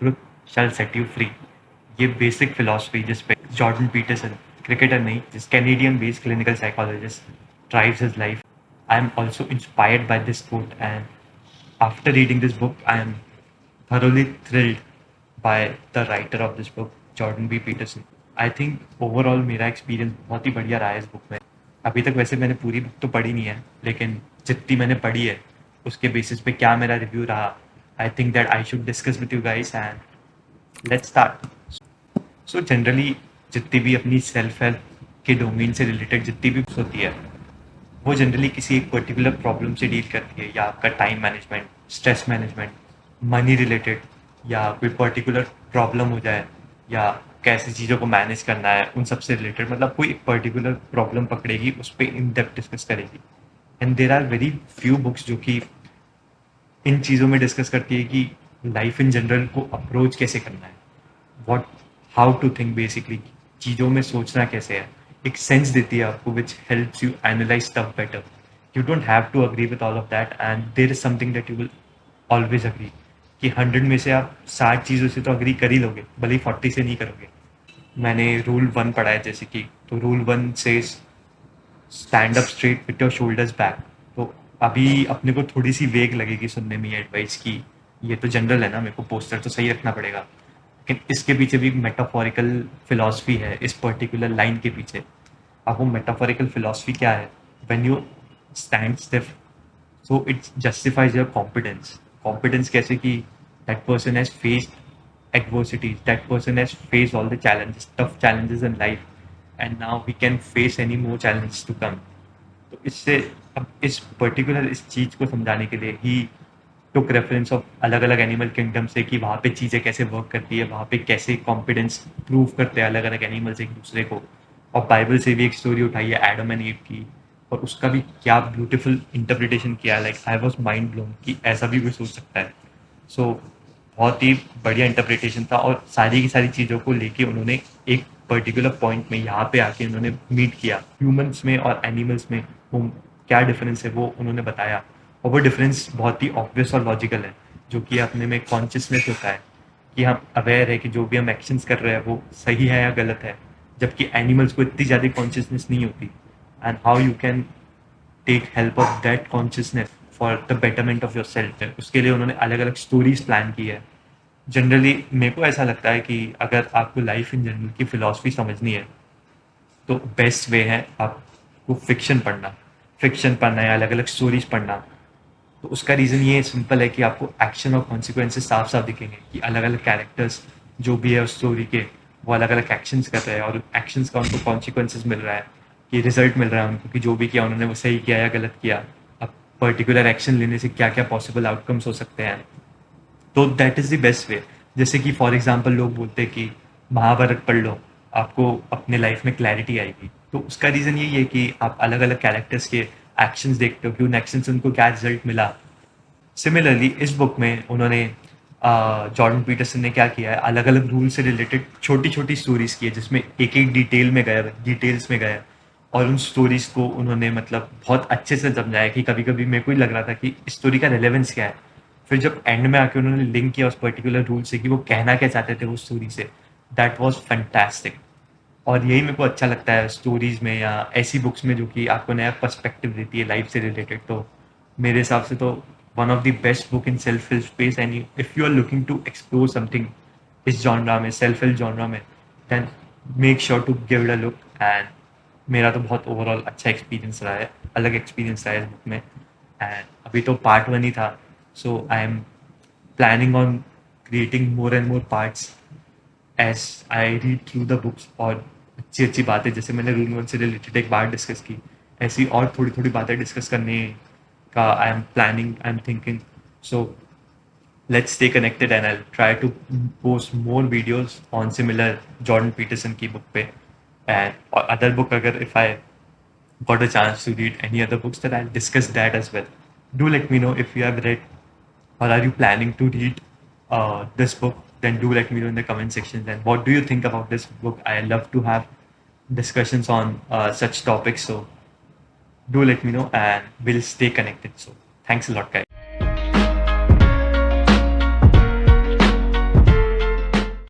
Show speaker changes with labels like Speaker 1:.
Speaker 1: Truth shall set you free. ये basic philosophy जिस पे जॉर्डन पीटरसन, क्रिकेटर नहीं, जिस Canadian based clinical psychologist, drives his life. I am also inspired by this quote, and after reading this book, I am thoroughly thrilled by the writer of this book, Jordan B. Peterson. I think overall मेरा experience बहुत ही बढ़िया रहा है इस book में। अभी तक वैसे मैंने पूरी बुक तो पढ़ी नहीं है, लेकिन जितनी मैंने पढ़ी है उसके बेसिस पे क्या मेरा रिव्यू रहा, I think that I should discuss with you guys and let's start. So generally जितनी भी अपनी सेल्फ हेल्प के डोमेन से रिलेटेड जितनी भी बुक्स होती है, वो जनरली किसी एक पर्टिकुलर प्रॉब्लम से डील करती है, या आपका time management, stress management, money related, या कोई पर्टिकुलर प्रॉब्लम हो जाए, या कैसे चीज़ों को मैनेज करना है, उन सब से रिलेटेड, मतलब कोई एक पर्टिकुलर प्रॉब्लम पकड़ेगी, उस पर इन डेप्थ डिस्कस करेगी। And there are very few books जो कि इन चीज़ों में डिस्कस करती है कि लाइफ इन जनरल को अप्रोच कैसे करना है, what how to think, basically चीज़ों में सोचना कैसे है, एक सेंस देती है आपको which helps you analyse stuff better. You don't have to agree with all of that, and there is something that you will always agree, कि 100 में से आप 60 चीज़ों से तो अग्री कर ही लोगे, भले ही 40 से नहीं करोगे। मैंने रूल 1 पढ़ा है जैसे कि, तो रूल 1 से stand up straight with your shoulders back. तो अभी अपने को थोड़ी सी वेग लगेगी सुनने में ये एडवाइस की, ये तो जनरल है ना, मेरे को पोस्टर तो सही रखना पड़ेगा, लेकिन इसके पीछे भी मेटाफोरिकल फिलॉसफी है इस पर्टिकुलर लाइन के पीछे। अब वो मेटाफोरिकल फिलॉसफी क्या है? When you stand stiff, so it justifies your competence. Competence कैसे कि that person has faced adversities, that person has faced all the challenges, tough challenges in life, and now we can face any more challenges to come. तो इससे अब इस particular इस चीज़ को समझाने के लिए ही टुक रेफरेंस ऑफ अलग अलग एनिमल किंगडम से, कि वहाँ पे चीज़ें कैसे वर्क करती है, वहाँ पे कैसे कॉन्फिडेंस प्रूव करते हैं अलग अलग एनिमल्स एक दूसरे को। और बाइबल से भी एक स्टोरी उठाई है एडम एंड ईव की, और उसका भी क्या ब्यूटीफुल इंटरप्रिटेशन किया, like I was mind blown कि ऐसा भी कोई सोच सकता है। सो बहुत ही बढ़िया इंटरप्रिटेशन था, और सारी की सारी चीज़ों को लेके उन्होंने एक पर्टिकुलर पॉइंट में यहाँ पे आके उन्होंने मीट किया ह्यूमंस में और एनिमल्स में, वो क्या डिफरेंस है वो उन्होंने बताया। और वो डिफरेंस बहुत ही ऑब्वियस और लॉजिकल है, जो कि अपने में कॉन्शियसनेस होता है, कि हम अवेयर है कि जो भी हम एक्शंस कर रहे हैं वो सही है या गलत है, जबकि एनिमल्स को इतनी ज़्यादा कॉन्शियसनेस नहीं होती। And how you can take help of that consciousness for the betterment of your self, उसके लिए उन्होंने अलग अलग स्टोरीज प्लान की है। जनरली मेरे को ऐसा लगता है कि अगर आपको लाइफ इन जनरल की फिलॉसफी समझनी है, तो बेस्ट वे है आपको फिक्शन पढ़ना या अलग अलग स्टोरीज पढ़ना। तो उसका रीज़न ये सिंपल है कि आपको एक्शन और कॉन्सिक्वेंसेस साफ साफ दिखेंगे, कि अलग अलग कैरेक्टर्स जो भी है उस स्टोरी के, वो अलग अलग एक्शंस कर रहे हैं, और एक्शंस का उनको कॉन्सिक्वेंसेस मिल रहा है, कि रिजल्ट मिल रहा है उनको, कि जो भी किया उन्होंने वो सही किया या गलत किया। अब पर्टिकुलर एक्शन लेने से क्या क्या पॉसिबल आउटकम्स हो सकते हैं। तो that is the best way. जैसे कि फॉर एग्जांपल लोग बोलते हैं कि महाभारत पढ़ लो, आपको अपने लाइफ में क्लैरिटी आएगी। तो उसका रीज़न यही है कि आप अलग अलग कैरेक्टर्स के एक्शंस देखते हो कि उन एक्शन से उनको क्या रिजल्ट मिला। सिमिलरली इस बुक में उन्होंने जॉर्डन पीटरसन ने क्या किया है, अलग अलग रूल से रिलेटेड छोटी छोटी स्टोरीज की है, जिसमें एक एक डिटेल्स में गया, और उन स्टोरीज को उन्होंने मतलब बहुत अच्छे से समझाया, कि कभी कभी मेरे को ही लग रहा था कि स्टोरी का रेलेवेंस क्या है। फिर जब एंड में आके उन्होंने लिंक किया उस पर्टिकुलर रूल से, कि वो कहना क्या चाहते थे वो स्टोरी से, दैट वॉज फैंटास्टिक। और यही मेरे को अच्छा लगता है स्टोरीज में या ऐसी बुक्स में जो कि आपको नया पर्सपेक्टिव देती है लाइफ से रिलेटेड। तो मेरे हिसाब से तो one of the best book in self help space, and if you are looking to explore something इस जॉनरा में, सेल्फ हेल्प जॉनरा में, then make sure to give it a look. एंड मेरा तो बहुत ओवरऑल अच्छा एक्सपीरियंस रहा है, अलग एक्सपीरियंस रहा है इस बुक में। एंड अभी तो पार्ट 1 ही था, so I am planning on creating more and more parts as I read through the books। और अच्छी अच्छी बातें, जैसे मैंने रूल 1 से रिलेटेड एक बात डिस्कस की, ऐसी और थोड़ी थोड़ी बातें डिस्कस करने का I am thinking. So let's stay connected, and I'll try to post more videos on similar Jordan Peterson की book पे, and or other book अगर if I got a chance to read any other books, then I'll discuss that as well. Do let me know if you have read or are you planning to read this book. Then do let me know in the comment section. And what do you think about this book? I love to have discussions on such topics. So do let me know, and we'll stay connected. So thanks a lot, guys.